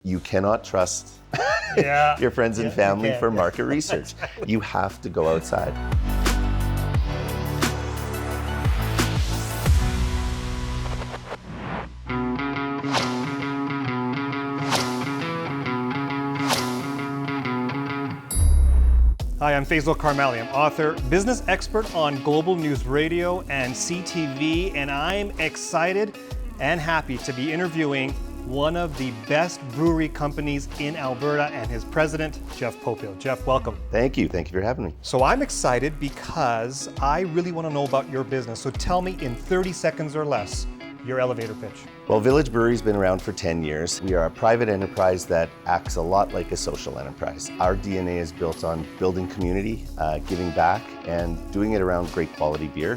You cannot trust Yeah. your friends and family for Yeah. market research. You have to go outside. Hi, I'm Karmali. I'm author, business expert on Global News Radio and CTV, and I'm excited and happy to be interviewing one of the best brewery companies in Alberta and his president, Jeff Popiel. Jeff, welcome. Thank you. Thank you for having me. So I'm excited because I really want to know about your business. So tell me in 30 seconds or less, your elevator pitch. Well, Village Brewery's been around for 10 years. We are a private enterprise that acts a lot like a social enterprise. Our DNA is built on building community, giving back, and doing it around great quality beer.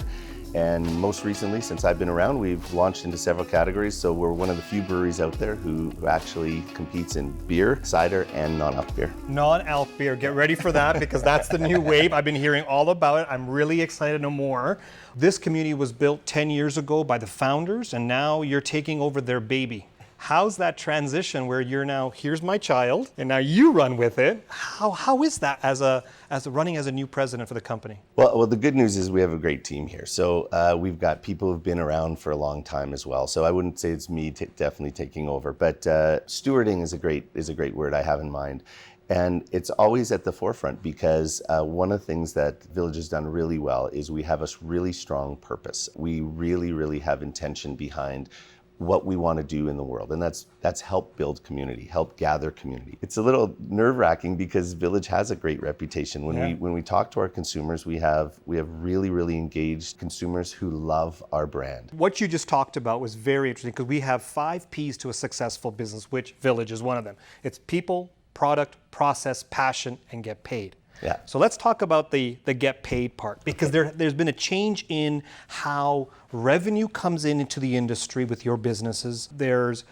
And most recently, since I've been around, we've launched into several categories. So we're one of the few breweries out there who actually competes in beer, cider, and non-alc beer. Non-alc beer, get ready for that because that's the new wave. I've been hearing all about it. I'm really excited to know more. This community was built 10 years ago by the founders, and now you're taking over their baby. How's that transition where you're now, here's my child, and now you run with it? How is that as running as a new president for the company? Well, the good news is we have a great team here. So we've got people who've been around for a long time as well. So I wouldn't say it's me definitely taking over, but stewarding is a great word I have in mind. And it's always at the forefront because one of the things that Village has done really well is we have a really strong purpose. We really have intention behind what we want to do in the world, and that's help build community, help gather community. It's a little nerve-wracking because Village has a great reputation. When we talk to our consumers, we have really engaged consumers who love our brand. What you just talked about was very interesting because we have 5 P's to a successful business, which Village is one of them. It's people, product, process, passion, and get paid. Yeah. So let's talk about the get paid part because there's been a change in how revenue comes into the industry with your businesses. There's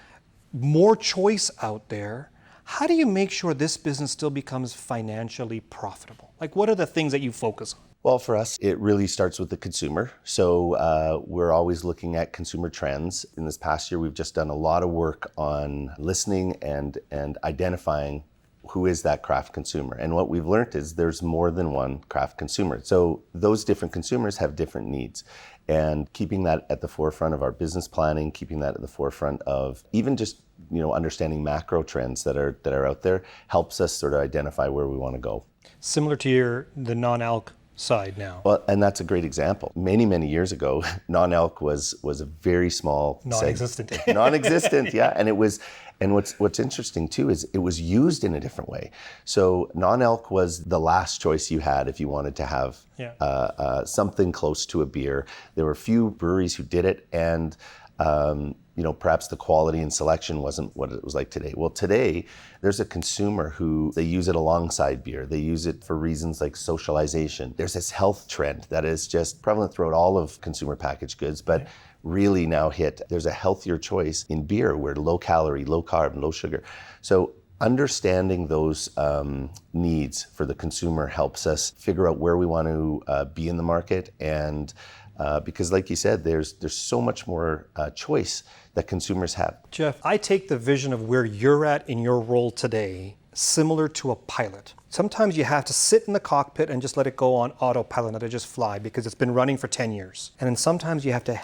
more choice out there. How do you make sure this business still becomes financially profitable? Like, what are the things that you focus on? Well, for us, it really starts with the consumer. So we're always looking at consumer trends. In this past year, we've just done a lot of work on listening and identifying who is that craft consumer. And what we've learned is there's more than one craft consumer. So those different consumers have different needs. And keeping that at the forefront of our business planning, keeping that at the forefront of even just understanding macro trends that are out there helps us sort of identify where we want to go. Similar to the non-alc side now. Well, and that's a great example. Many years ago, non-alc was a very small non-existent. Non-existent, yeah. And what's interesting too is it was used in a different way. So non-alc was the last choice you had if you wanted to have something close to a beer. There were few breweries who did it, and perhaps the quality and selection wasn't what it was like today. Well, today, there's a consumer who they use it alongside beer. They use it for reasons like socialization. There's this health trend that is just prevalent throughout all of consumer packaged goods, but really now there's a healthier choice in beer. We're low calorie, low carb, low sugar. So understanding those needs for the consumer helps us figure out where we want to be in the market. And because like you said, there's so much more choice that consumers have. Jeff, I take the vision of where you're at in your role today similar to a pilot. Sometimes you have to sit in the cockpit and just let it go on autopilot, let it just fly because it's been running for 10 years. And then sometimes you have to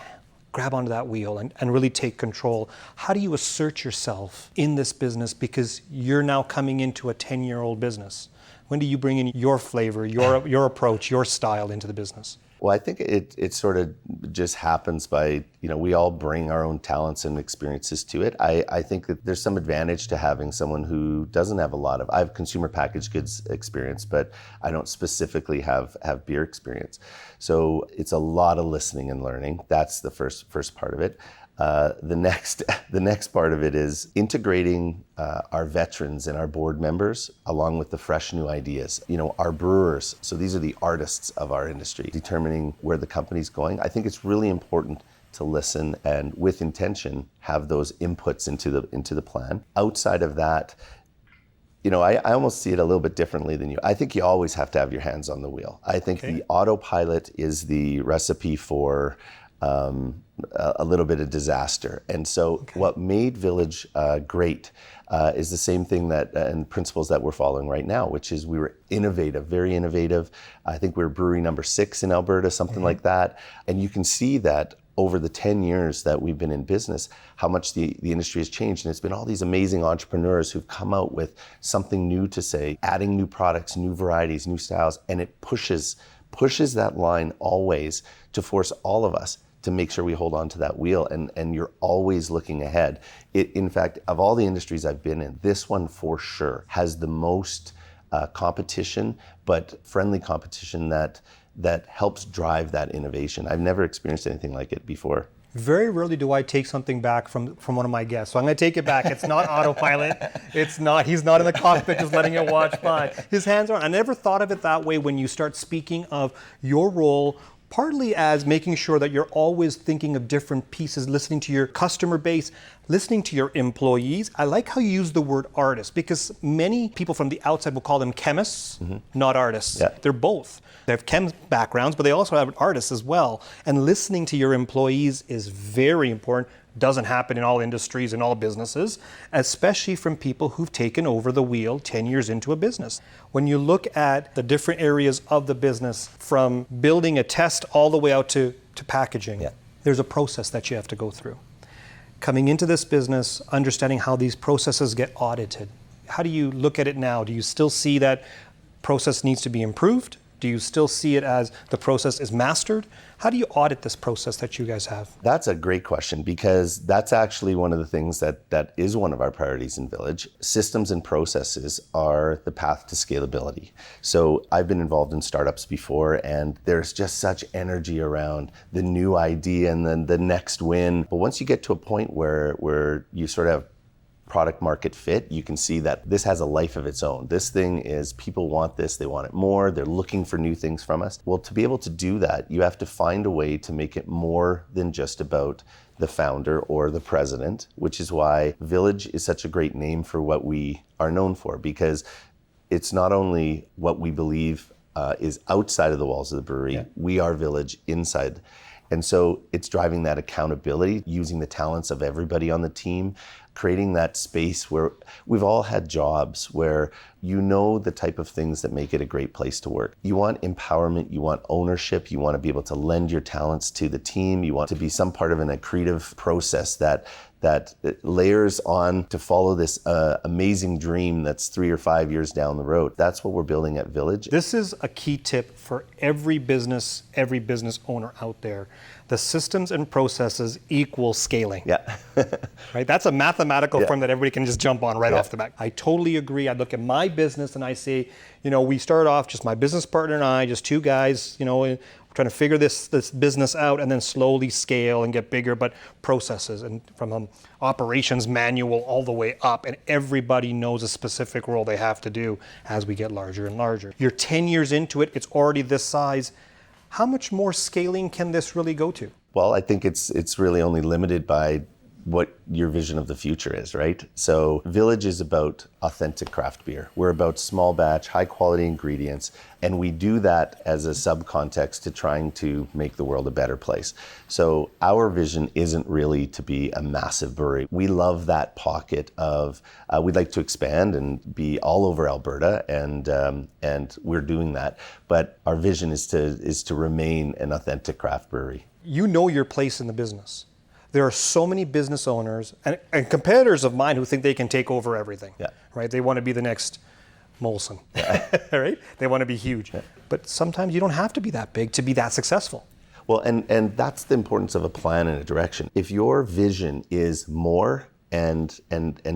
grab onto that wheel and really take control. How do you assert yourself in this business because you're now coming into a 10-year-old business? When do you bring in your flavor, your approach, your style into the business? Well, I think it sort of just happens by, we all bring our own talents and experiences to it. I think that there's some advantage to having someone who doesn't have I have consumer packaged goods experience, but I don't specifically have beer experience. So it's a lot of listening and learning. That's the first part of it. The next part of it is integrating our veterans and our board members along with the fresh new ideas. Our brewers, so these are the artists of our industry, determining where the company's going. I think it's really important to listen and with intention have those inputs into the plan. Outside of that, I almost see it a little bit differently than you. I think you always have to have your hands on the wheel. I think the autopilot is the recipe for a little bit of disaster. And so what made Village great is the same thing that and principles that we're following right now, which is we were innovative, very innovative. I think we were brewery number 6 in Alberta, something like that. And you can see that over the 10 years that we've been in business, how much the industry has changed. And it's been all these amazing entrepreneurs who've come out with something new to say, adding new products, new varieties, new styles, and it pushes that line always to force all of us to make sure we hold on to that wheel, and you're always looking ahead. In fact, of all the industries I've been in, this one for sure has the most competition, but friendly competition that helps drive that innovation. I've never experienced anything like it before. Very rarely do I take something back from one of my guests. So I'm going to take it back. It's not autopilot. It's not. He's not in the cockpit just letting it watch by. His hands are on. I never thought of it that way when you start speaking of your role, partly as making sure that you're always thinking of different pieces, listening to your customer base, listening to your employees. I like how you use the word artist, because many people from the outside will call them chemists, not artists. Yeah. They're both. They have chem backgrounds, but they also have artists as well. And listening to your employees is very important. Doesn't happen in all industries and all businesses, especially from people who've taken over the wheel 10 years into a business. When you look at the different areas of the business, from building a test all the way out to packaging, there's a process that you have to go through. Coming into this business, understanding how these processes get audited. How do you look at it now? Do you still see that process needs to be improved? Do you still see it as the process is mastered? How do you audit this process that you guys have? That's a great question, because that's actually one of the things that is one of our priorities in Village. Systems and processes are the path to scalability. So I've been involved in startups before, and there's just such energy around the new idea and then the next win. But once you get to a point where you sort of have product market fit, you can see that this has a life of its own. This thing is, people want this, they want it more, they're looking for new things from us. Well, to be able to do that, you have to find a way to make it more than just about the founder or the president, which is why Village is such a great name for what we are known for, because it's not only what we believe is outside of the walls of the brewery, we are Village inside. And so it's driving that accountability, using the talents of everybody on the team, creating that space where we've all had jobs where you know the type of things that make it a great place to work. You want empowerment, you want ownership, you want to be able to lend your talents to the team, you want to be some part of an accretive process that layers on to follow this amazing dream that's 3 or 5 years down the road. That's what we're building at Village. This is a key tip for every business owner out there. The systems and processes equal scaling. Yeah. Right? That's a mathematical form that everybody can just jump on right off the bat. I totally agree. I look at my business and I say, we start off just my business partner and I, just 2 guys, trying to figure this business out, and then slowly scale and get bigger, but processes, and from operations manual all the way up, and everybody knows a specific role they have to do as we get larger and larger. You're 10 years into it, it's already this size. How much more scaling can this really go to? Well, I think it's really only limited by what your vision of the future is, right? So Village is about authentic craft beer. We're about small batch, high quality ingredients, and we do that as a subcontext to trying to make the world a better place. So our vision isn't really to be a massive brewery. We love that pocket of, we'd like to expand and be all over Alberta, and we're doing that. But our vision is to remain an authentic craft brewery. You know your place in the business. There are so many business owners and competitors of mine who think they can take over everything, right? They want to be the next Molson, right? They want to be huge. But sometimes you don't have to be that big to be that successful. Well, and that's the importance of a plan and a direction. If your vision is more and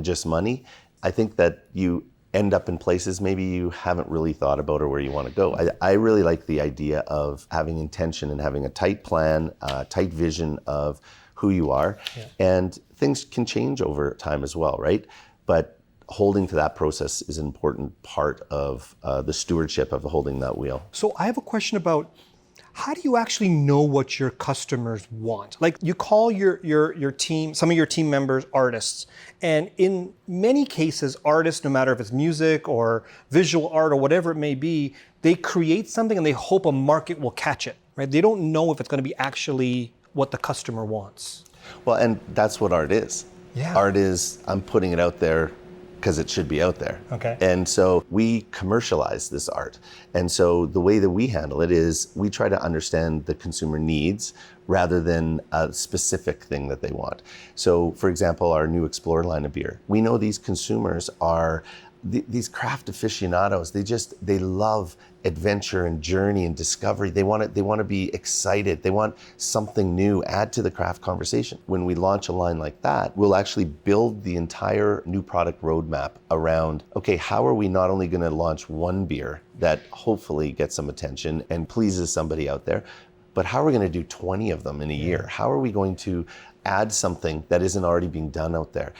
just money, I think that you end up in places maybe you haven't really thought about or where you want to go. I really like the idea of having intention and having a tight plan, tight vision of who you are, and things can change over time as well, right? But holding to that process is an important part of the stewardship of holding that wheel. So I have a question about, how do you actually know what your customers want? Like, you call your team, some of your team members, artists, and in many cases, artists, no matter if it's music or visual art or whatever it may be, they create something and they hope a market will catch it, right? They don't know if it's going to be actually what the customer wants. Well, and that's what art is. Yeah. Art is, I'm putting it out there because it should be out there. Okay. And so we commercialize this art. And so the way that we handle it is we try to understand the consumer needs rather than a specific thing that they want. So for example, our new Explorer line of beer, we know these consumers are these craft aficionados. They love adventure and journey and discovery. They want to be excited. They want something new, add to the craft conversation. When we launch a line like that, we'll actually build the entire new product roadmap around, okay, how are we not only going to launch one beer that hopefully gets some attention and pleases somebody out there, but how are we going to do 20 of them in a year? How are we going to add something that isn't already being done out there?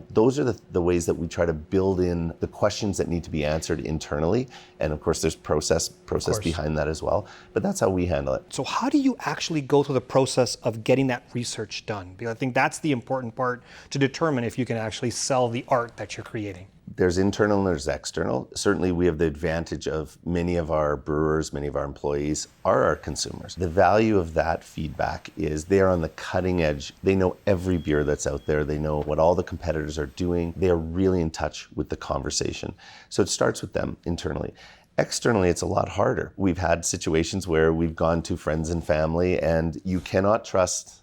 Those are the ways that we try to build in the questions that need to be answered internally. And of course, there's process behind that as well. But that's how we handle it. So how do you actually go through the process of getting that research done? Because I think that's the important part to determine if you can actually sell the art that you're creating. There's internal and there's external. Certainly we have the advantage of many of our brewers, many of our employees are our consumers. The value of that feedback is they are on the cutting edge. They know every beer that's out there. They know what all the competitors are doing. They are really in touch with the conversation. So it starts with them internally. Externally, it's a lot harder. We've had situations where we've gone to friends and family and you cannot trust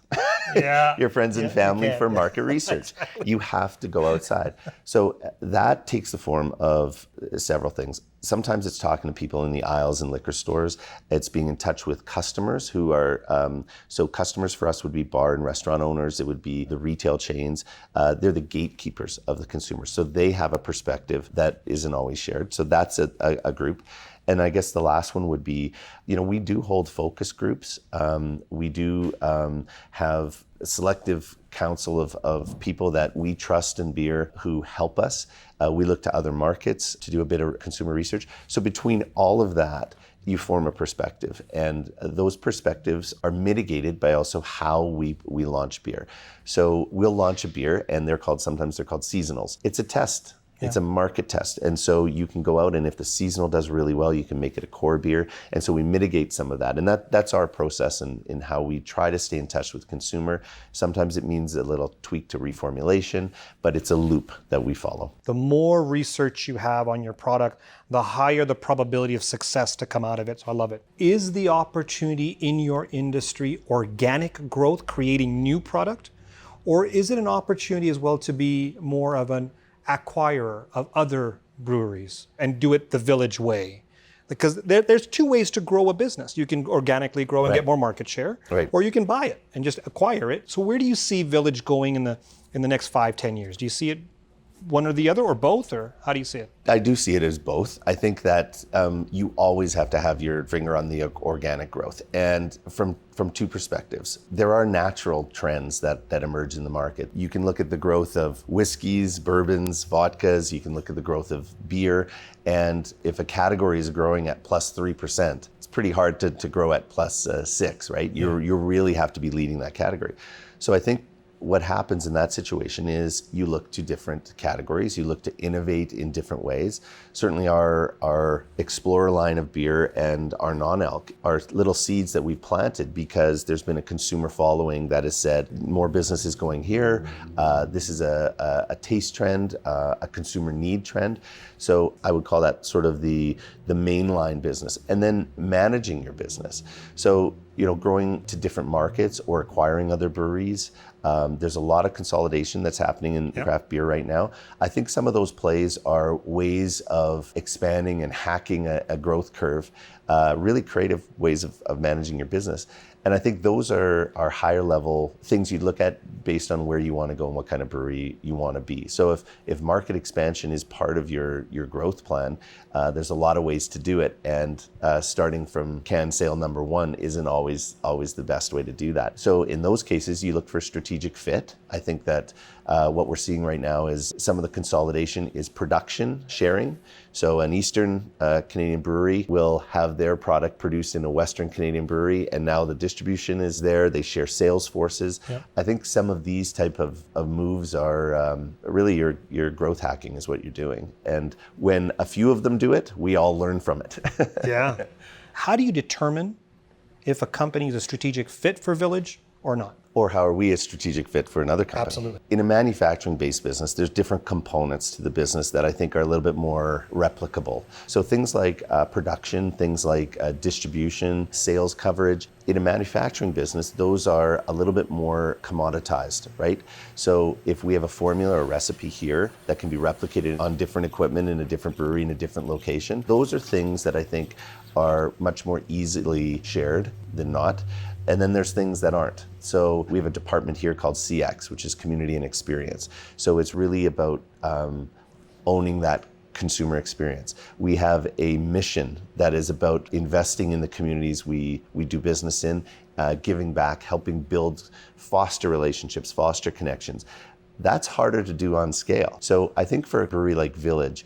your friends and family for market research. Exactly. You have to go outside. So that takes the form of several things. Sometimes it's talking to people in the aisles in liquor stores. It's being in touch with customers who are, so customers for us would be bar and restaurant owners. It would be the retail chains. They're the gatekeepers of the consumer. So they have a perspective that isn't always shared. So that's a group. And I guess the last one would be, we do hold focus groups. We do have a selective council of people that we trust in beer who help us. We look to other markets to do a bit of consumer research. So between all of that, you form a perspective. And those perspectives are mitigated by also how we launch beer. So we'll launch a beer and sometimes they're called seasonals. It's a test. It's a market test. And so you can go out and if the seasonal does really well, you can make it a core beer. And so we mitigate some of that. And that's our process in how we try to stay in touch with consumer. Sometimes it means a little tweak to reformulation, but it's a loop that we follow. The more research you have on your product, the higher the probability of success to come out of it. So I love it. Is the opportunity in your industry organic growth, creating new product? Or is it an opportunity as well to be more of an acquirer of other breweries and do it the Village way? Because there's two ways to grow a business. You can organically grow and get more market share, or you can buy it and just acquire it. So where do you see Village going in the next 5-10 years? Do you see it one or the other or both, or how do you see it? I do see it as both. I think that you always have to have your finger on the organic growth. And from two perspectives, there are natural trends that emerge in the market. You can look at the growth of whiskeys, bourbons, vodkas. You can look at the growth of beer. And if a category is growing at plus 3%, it's pretty hard to grow at plus 6, right? You really have to be leading that category. So I think what happens in that situation is you look to different categories, you look to innovate in different ways. Certainly our Explorer line of beer and our non-alc are little seeds that we've planted because there's been a consumer following that has said more business is going here. This is a taste trend, a consumer need trend. So I would call that sort of the mainline business. And then managing your business. So growing to different markets or acquiring other breweries. There's a lot of consolidation that's happening in craft beer right now. I think some of those plays are ways of expanding and hacking a growth curve, really creative ways of managing your business. And I think those are higher level things you'd look at based on where you want to go and what kind of brewery you want to be. So if market expansion is part of your growth plan, there's a lot of ways to do it. And starting from can sale number 1 isn't always the best way to do that. So in those cases, you look for strategic fit. I think that what we're seeing right now is some of the consolidation is production sharing. So an Eastern Canadian brewery will have their product produced in a Western Canadian brewery, and now the distribution is there. They share sales forces. Yep. I think some of these type of moves are really your growth hacking is what you're doing. And when a few of them do it, we all learn from it. Yeah. How do you determine if a company is a strategic fit for Village or not? Or how are we a strategic fit for another company? Absolutely. In a manufacturing-based business, there's different components to the business that I think are a little bit more replicable. So things like production, things like distribution, sales coverage. In a manufacturing business, those are a little bit more commoditized, right? So if we have a formula or recipe here that can be replicated on different equipment in a different brewery in a different location, those are things that I think are much more easily shared than not. And then there's things that aren't. So we have a department here called CX, which is community and experience. So it's really about owning that consumer experience. We have a mission that is about investing in the communities we do business in, giving back, helping build, foster relationships, foster connections. That's harder to do on scale. So I think for a brewery like Village,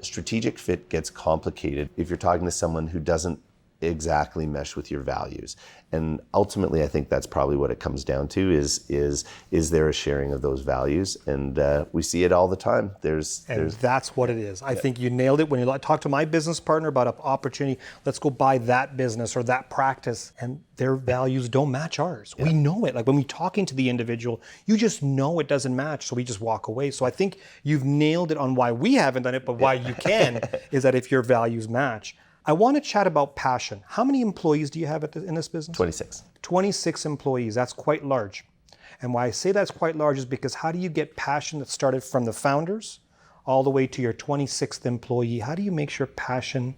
strategic fit gets complicated if you're talking to someone who doesn't exactly mesh with your values. And ultimately, I think that's probably what it comes down to is there a sharing of those values? And we see it all the time. There's That's what it is. I think you nailed it when you talk to my business partner about an opportunity. Let's go buy that business or that practice, and their values don't match ours. Yeah. We know it. Like when we're talking to the individual, you just know it doesn't match, so we just walk away. So I think you've nailed it on why we haven't done it, but why you can is that if your values match. I want to chat about passion. How many employees do you have in this business? 26. 26 employees. That's quite large. And why I say that's quite large is because how do you get passion that started from the founders all the way to your 26th employee? How do you make sure passion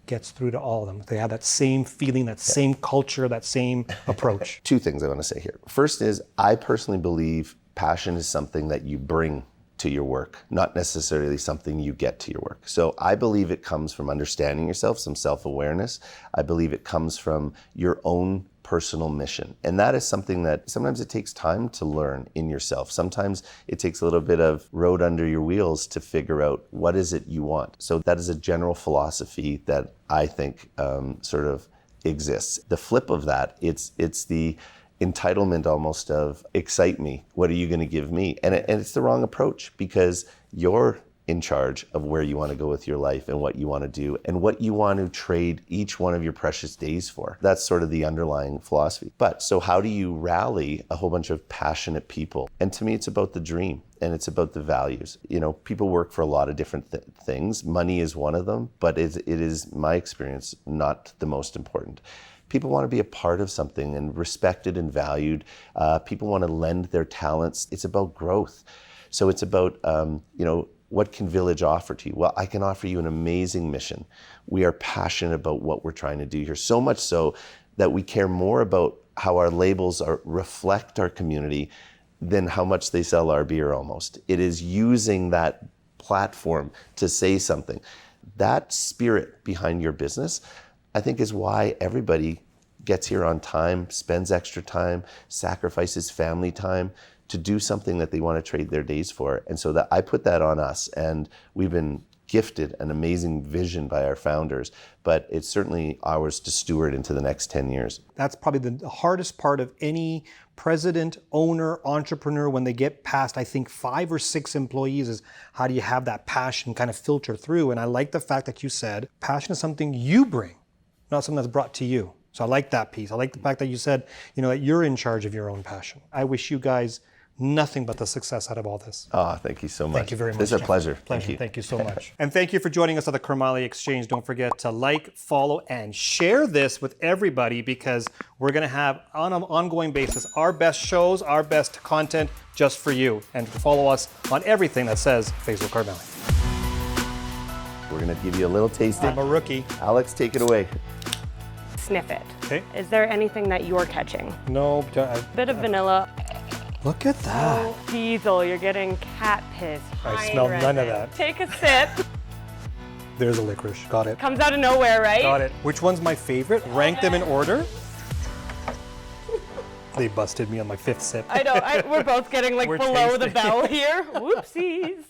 gets through to all of them? They have that same feeling, that same culture, that same approach. Two things I want to say here. First is I personally believe passion is something that you bring to your work, not necessarily something you get to your work. So I believe it comes from understanding yourself, some self-awareness. I believe it comes from your own personal mission. And that is something that sometimes it takes time to learn in yourself. Sometimes it takes a little bit of road under your wheels to figure out what is it you want. So that is a general philosophy that I think sort of exists. The flip of that, it's the entitlement almost of excite me. What are you going to give me? And it's the wrong approach because you're in charge of where you want to go with your life and what you want to do and what you want to trade each one of your precious days for. That's sort of the underlying philosophy. But so how do you rally a whole bunch of passionate people? And to me, it's about the dream and it's about the values. You know, people work for a lot of different things. Money is one of them, but it is my experience, not the most important. People want to be a part of something and respected and valued. People want to lend their talents. It's about growth. So it's about, what can Village offer to you? Well, I can offer you an amazing mission. We are passionate about what we're trying to do here, so much so that we care more about how our labels reflect our community than how much they sell our beer almost. It is using that platform to say something. That spirit behind your business, I think, is why everybody gets here on time, spends extra time, sacrifices family time to do something that they want to trade their days for. And so that I put that on us, and we've been gifted an amazing vision by our founders, but it's certainly ours to steward into the next 10 years. That's probably the hardest part of any president, owner, entrepreneur when they get past, I think, 5 or 6 employees is how do you have that passion kind of filter through? And I like the fact that you said passion is something you bring, not something that's brought to you. So I like that piece. I like the fact that you said, that you're in charge of your own passion. I wish you guys nothing but the success out of all this. Thank you so much. Thank you very much. It's a pleasure. Thank you so much. And thank you for joining us at the Karmali Exchange. Don't forget to like, follow, and share this with everybody because we're going to have, on an ongoing basis, our best shows, our best content just for you. And follow us on everything that says Facebook Karmali. We're going to give you a little tasting. I'm a rookie. Alex, take it away. Sniff it. Okay. Is there anything that you're catching? No. Bit of vanilla. Look at that. Oh, diesel, you're getting cat piss. I smell none of that. Take a sip. There's a licorice. Got it. Comes out of nowhere, right? Got it. Which one's my favorite? Rank them in order. They busted me on my 5th sip. I know. We're both getting below the bell here. Whoopsies.